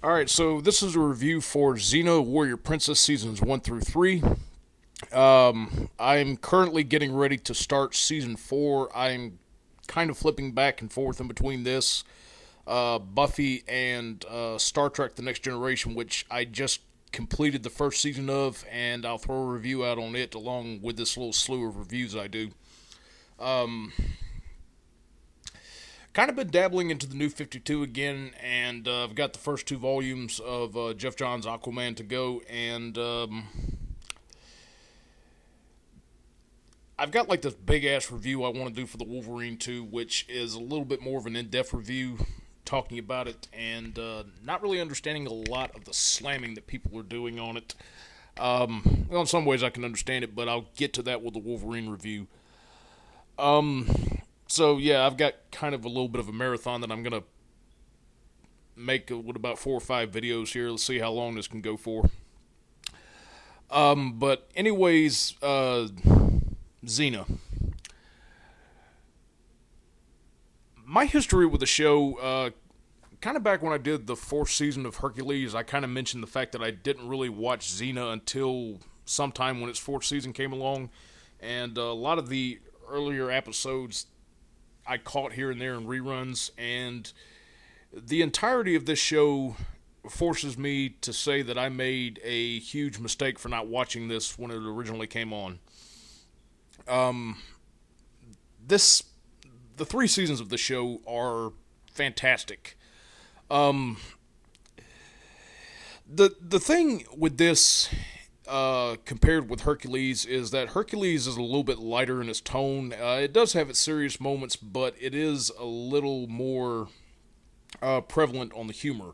Alright, so this is a review for Xena Warrior Princess Seasons 1 through 3. I'm currently getting ready to start Season 4. I'm kind of flipping back and forth in between this, Buffy, and Star Trek The Next Generation, which I just completed the first season of, and I'll throw a review out on it along with this little slew of reviews I do. Um, Kind of been dabbling into the new 52 again, and I've got the first two volumes of Jeff Johns' Aquaman to go, and I've got like this big ass review I want to do for the Wolverine 2, which is a little bit more of an in depth review talking about it, and not really understanding a lot of the slamming that people are doing on it. Well, in some ways I can understand it, but I'll get to that with the Wolverine review. So yeah, I've got kind of a little bit of a marathon that I'm gonna make with about 4 or 5 videos here. Let's see how long this can go for. But anyways, Xena. My history with the show, kind of back when I did the fourth season of Hercules, I kind of mentioned the fact that I didn't really watch Xena until sometime when its fourth season came along, and a lot of the earlier episodes I caught here and there in reruns, and the entirety of this show forces me to say that I made a huge mistake for not watching this when it originally came on. Um, this the 3 seasons of the show are fantastic. Um, the thing with this compared with Hercules is that Hercules is a little bit lighter in its tone. It does have its serious moments, but it is a little more prevalent on the humor.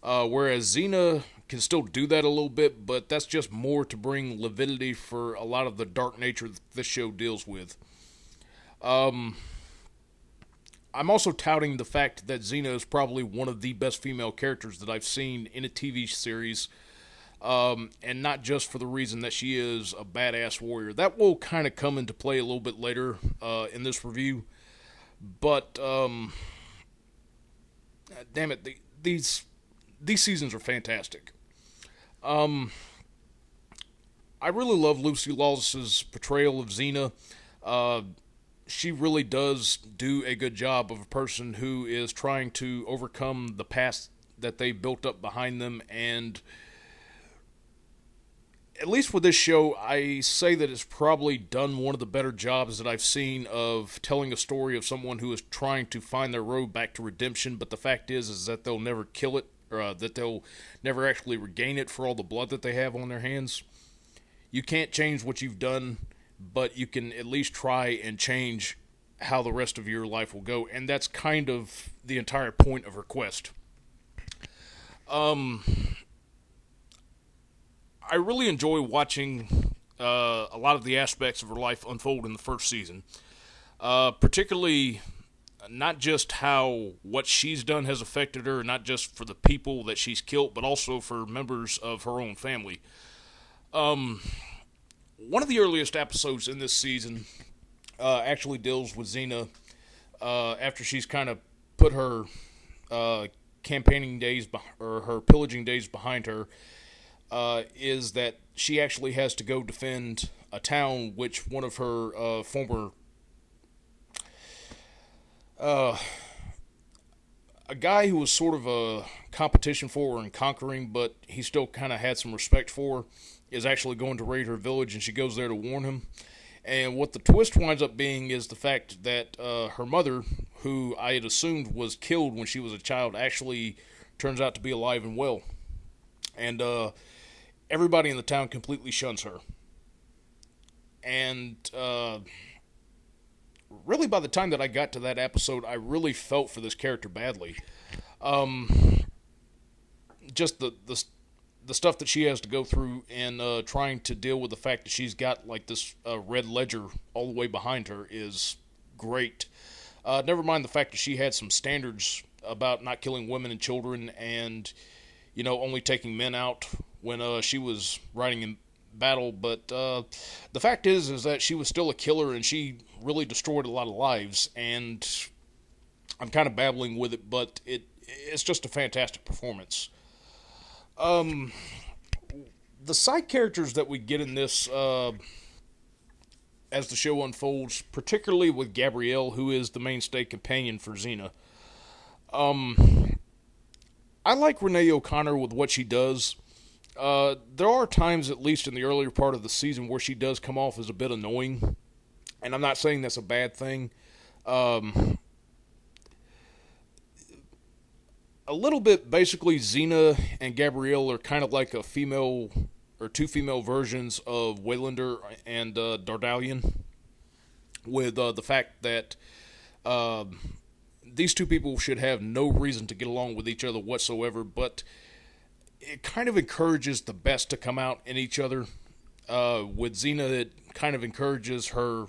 Whereas Xena can still do that a little bit, but that's just more to bring lividity for a lot of the dark nature that this show deals with. Um, I'm also touting the fact that Xena is probably one of the best female characters that I've seen in a TV series, and not just for the reason that she is a badass warrior. That will kind of come into play a little bit later in this review. But damn it, these seasons are fantastic. Um, I really love Lucy Lawless's portrayal of Xena. Uh, she really does do a good job of a person who is trying to overcome the past that they built up behind them, and at least with this show, I say that it's probably done one of the better jobs that I've seen of telling a story of someone who is trying to find their road back to redemption. But the fact is that they'll never kill it, or that they'll never actually regain it for all the blood that they have on their hands. You can't change what you've done, but you can at least try and change how the rest of your life will go, and that's kind of the entire point of her quest. Um, I really enjoy watching a lot of the aspects of her life unfold in the first season, particularly not just how what she's done has affected her, not just for the people that she's killed, but also for members of her own family. Um, One of the earliest episodes in this season actually deals with Xena after she's kind of put her campaigning days or her pillaging days behind her. Is that she actually has to go defend a town which one of her former uh, a guy who was sort of a competition for her and conquering, but he still kind of had some respect for her, is actually going to raid her village, and she goes there to warn him. And what the twist winds up being is the fact that her mother, who I had assumed was killed when she was a child, actually turns out to be alive and well. And everybody in the town completely shuns her. And really, by the time that I got to that episode, I really felt for this character badly. Um, just the stuff that she has to go through and trying to deal with the fact that she's got like this red ledger all the way behind her is great. Never mind the fact that she had some standards about not killing women and children, and only taking men out when she was riding in battle. But the fact is that she was still a killer, and she really destroyed a lot of lives. And I'm kind of babbling with it, but it's just a fantastic performance. Um, the side characters that we get in this, as the show unfolds, particularly with Gabrielle, who is the mainstay companion for Xena. I like Renee O'Connor with what she does. There are times, at least in the earlier part of the season, where she does come off as a bit annoying, and I'm not saying that's a bad thing. Um, a little bit, basically, Xena and Gabrielle are kind of like a female or two female versions of Waylander and Dardalian, with the fact that these two people should have no reason to get along with each other whatsoever, but it kind of encourages the best to come out in each other. With Xena, it kind of encourages her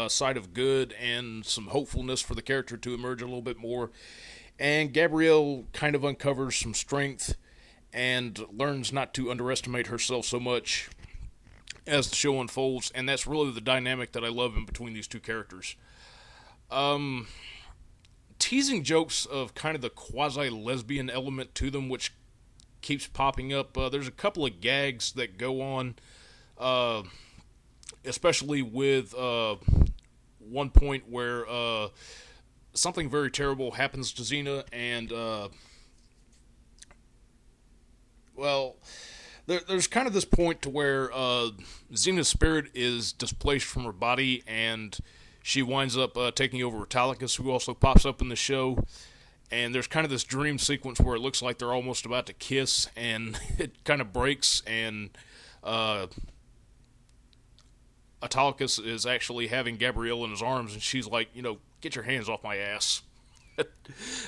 side of good and some hopefulness for the character to emerge a little bit more. And Gabrielle kind of uncovers some strength and learns not to underestimate herself so much as the show unfolds. And that's really the dynamic that I love in between these two characters. Teasing jokes of kind of the quasi-lesbian element to them, which keeps popping up. There's a couple of gags that go on, especially with one point where something very terrible happens to Xena, and well, there's kind of this point to where Xena's spirit is displaced from her body, and she winds up taking over Italicus, who also pops up in the show. And there's kind of this dream sequence where it looks like they're almost about to kiss, and it kind of breaks, and Italicus is actually having Gabrielle in his arms, and she's like, get your hands off my ass.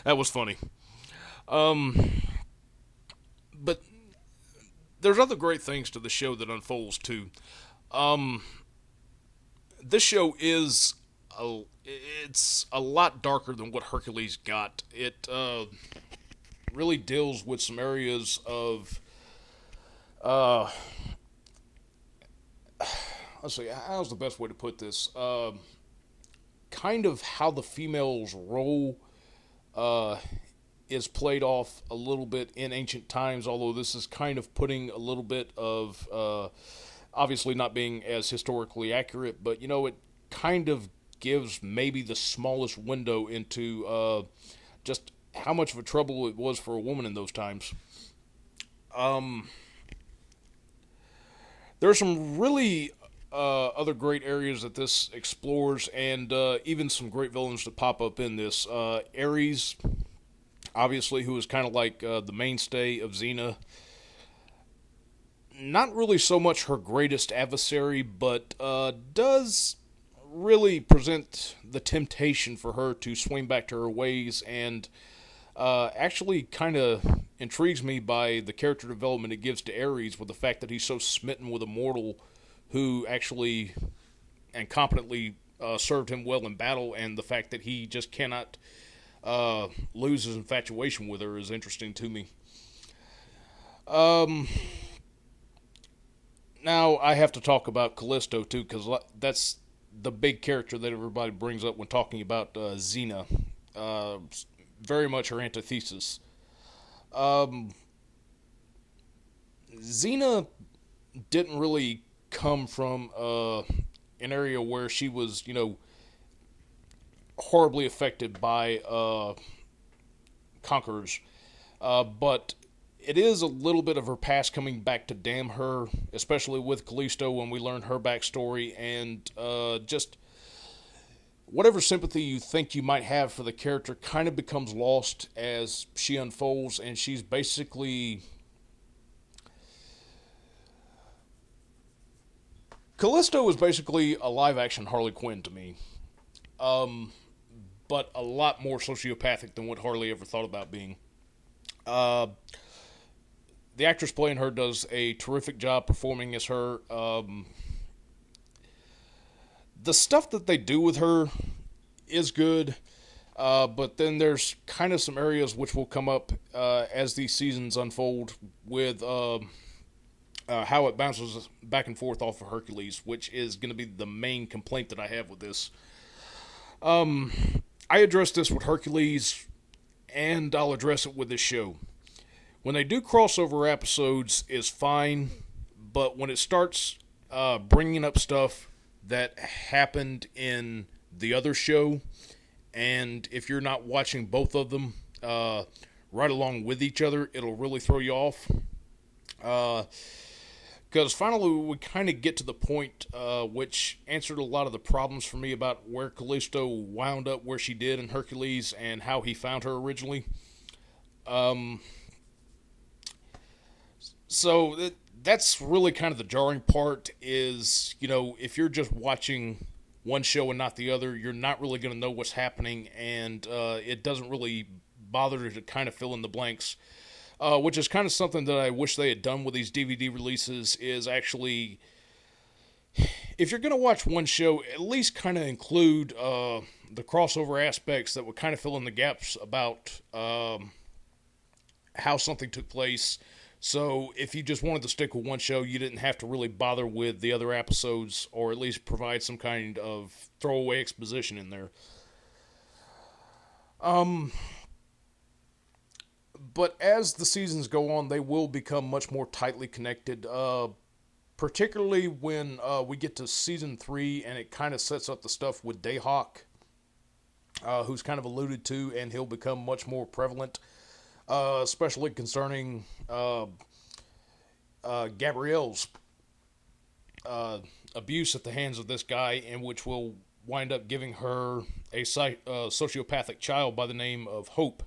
That was funny. But there's other great things to the show that unfolds, too. This show is it's a lot darker than what Hercules got. It really deals with some areas of let's see, how's the best way to put this? Kind of how the female's role is played off a little bit in ancient times, although this is kind of putting a little bit of obviously not being as historically accurate, but it kind of gives maybe the smallest window into just how much of a trouble it was for a woman in those times. There are some really other great areas that this explores, and even some great villains that pop up in this. Ares, obviously, who is kind of like the mainstay of Xena. Not really so much her greatest adversary, but does really present the temptation for her to swing back to her ways, and actually kind of intrigues me by the character development it gives to Ares, with the fact that he's so smitten with a mortal who actually and competently served him well in battle, and the fact that he just cannot lose his infatuation with her is interesting to me. Now I have to talk about Callisto too, because that's the big character that everybody brings up when talking about Xena. Very much her antithesis. Xena didn't really come from an area where she was, horribly affected by conquerors. But it is a little bit of her past coming back to damn her, especially with Callisto when we learn her backstory, and just whatever sympathy you think you might have for the character kind of becomes lost as she unfolds, and she's basically... Callisto is basically a live-action Harley Quinn to me. But a lot more sociopathic than what Harley ever thought about being. The actress playing her does a terrific job performing as her. The stuff that they do with her is good, but then there's kind of some areas which will come up as these seasons unfold with how it bounces back and forth off of Hercules, which is going to be the main complaint that I have with this. I addressed this with Hercules, and I'll address it with this show. when they do crossover episodes is fine, but when it starts bringing up stuff that happened in the other show, and if you're not watching both of them right along with each other, it'll really throw you off. Because finally we kind of get to the point which answered a lot of the problems for me about where Callisto wound up where she did in Hercules and how he found her originally. So that's really kind of the jarring part is, if you're just watching one show and not the other, you're not really going to know what's happening, and it doesn't really bother to kind of fill in the blanks. Which is kind of something that I wish they had done with these DVD releases, is actually, if you're going to watch one show, at least kind of include the crossover aspects that would kind of fill in the gaps about how something took place. So if you just wanted to stick with one show, you didn't have to really bother with the other episodes, or at least provide some kind of throwaway exposition in there. But as the seasons go on, they will become much more tightly connected, particularly when we get to season 3, and it kind of sets up the stuff with Dayhawk, who's kind of alluded to, and he'll become much more prevalent, especially concerning Gabrielle's abuse at the hands of this guy, in which will wind up giving her a sociopathic child by the name of Hope,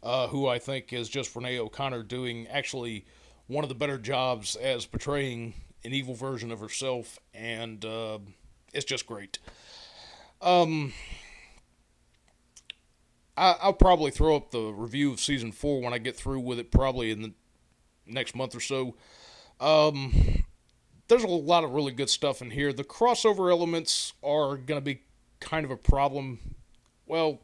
who I think is just Renee O'Connor doing actually one of the better jobs as portraying an evil version of herself, and it's just great. I'll probably throw up the review of Season 4 when I get through with it, probably in the next month or so. There's a lot of really good stuff in here. The crossover elements are going to be kind of a problem. Well,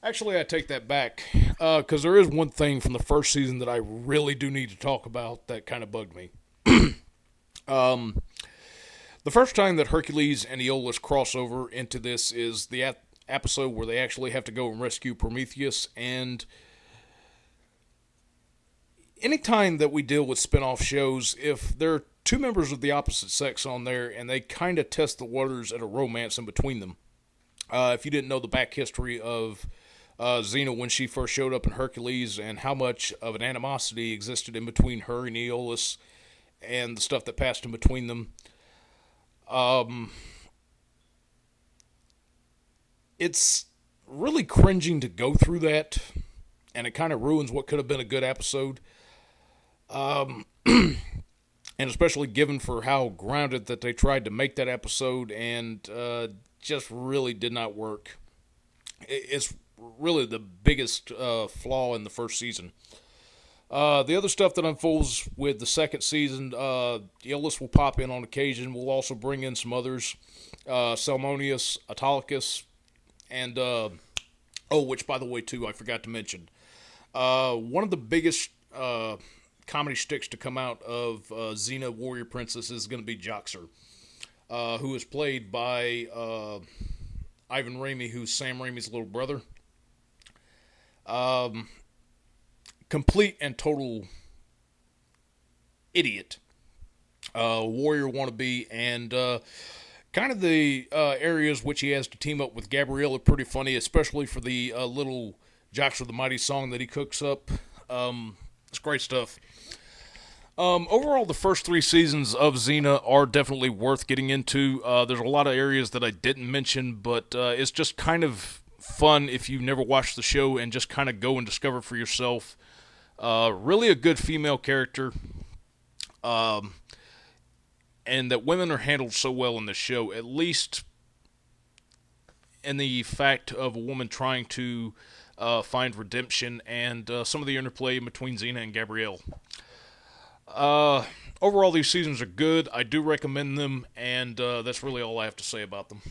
actually, I take that back, because there is one thing from the first season that I really do need to talk about that kind of bugged me. The first time that Hercules and Aeolus cross over into this is the episode where they actually have to go and rescue Prometheus, and anytime that we deal with spin-off shows, if there are two members of the opposite sex on there and they kind of test the waters at a romance in between them, if you didn't know the back history of Xena when she first showed up in Hercules and how much of an animosity existed in between her and Aeolus and the stuff that passed in between them, it's really cringing to go through that, and it kind of ruins what could have been a good episode. And especially given for how grounded that they tried to make that episode, and just really did not work. It's really the biggest flaw in the first season. The other stuff that unfolds with the second season, Aeolus will pop in on occasion. We'll also bring in some others, Salmonius, Autolycus, and which by the way too, I forgot to mention, one of the biggest comedy shticks to come out of Xena Warrior Princess is going to be Joxer, who is played by Ivan Raimi, who's Sam Raimi's little brother. Complete and total idiot. Warrior wannabe, and kind of the areas which he has to team up with Gabrielle are pretty funny, especially for the little Joxer the Mighty song that he cooks up. It's great stuff. Overall, the first 3 seasons of Xena are definitely worth getting into. There's a lot of areas that I didn't mention, but it's just kind of fun if you've never watched the show and just kind of go and discover for yourself. Really a good female character. And that women are handled so well in this show, at least in the fact of a woman trying to find redemption, and some of the interplay between Xena and Gabrielle. Overall, these seasons are good. I do recommend them, and that's really all I have to say about them.